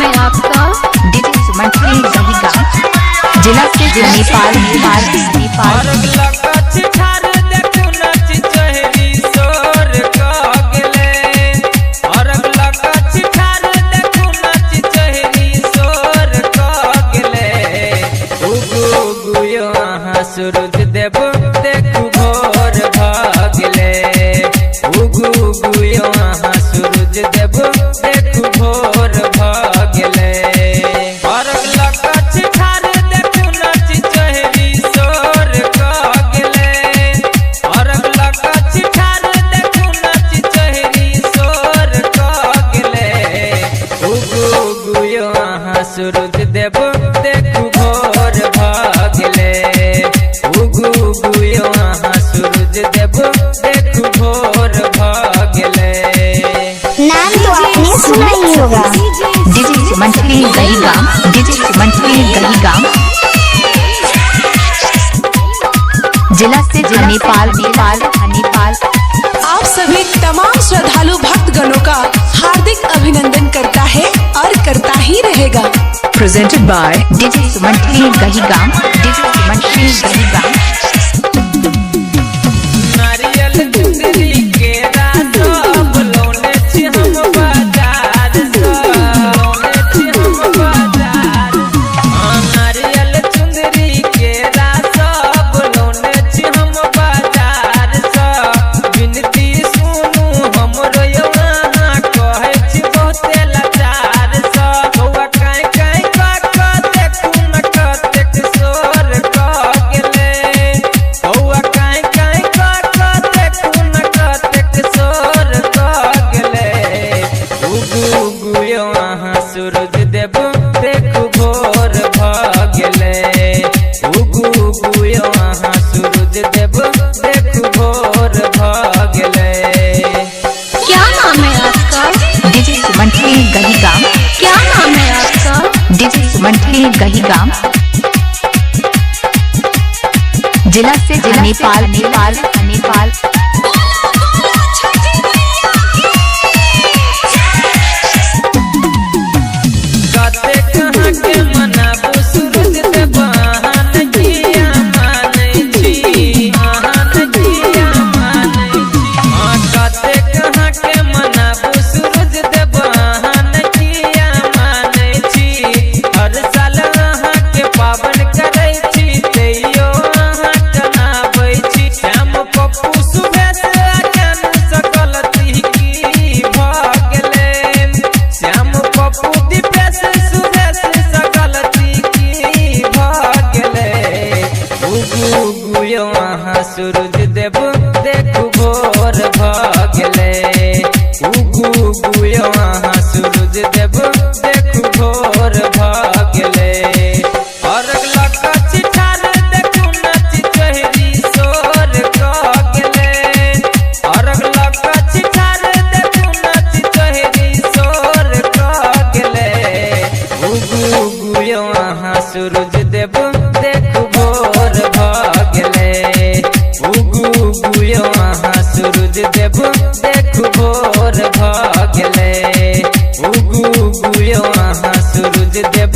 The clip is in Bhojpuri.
है आपका? डीजे सुमन जिला से नेपाल। सूरज देव देखू भोर भागले उगू गुयो सूरज देव देखू भोर भागले अर्घ लकछ ठार देखू नच चहरी सोर कागले अर्घ लकछ ठार देखू नच चहरी सोर कागले उगू गुयो सूरज देव देखू भोर भागले सूरज देव देखू भोर भागले। नाम तो आपने सुना ही होगा, डीजे सुमन गहीगाम। जिला से नेपाल। आप सभी तमाम श्रद्धालु भक्तगणों का हार्दिक अभिनंदन करता है और करता ही रहेगा। प्रेजेंटेड बाय डीजे सुमन गहीगाम। सूरज देव देखू भोर भागले उगू गुयो सूरज देव देखू भोर भागले। क्या नाम है आपका? डीजे सुमन गहीगाम। क्या नाम है आपका? डीजे सुमन गहीगाम। जिला से नेपाल। सूरज देव देखू भोर भागले उगू गुयो सूरज देव देखू भोर भागले अर्घ लकछ ठार देखू नच चहरी सोर कागले अर्घ लकछ ठार देखू नच चहरी सोर कागले उगू गुयो सूरज देव देखू भोर भागले उगू गुयो सूरज देव देखू भोर भागले उगू गुयो सूरज देव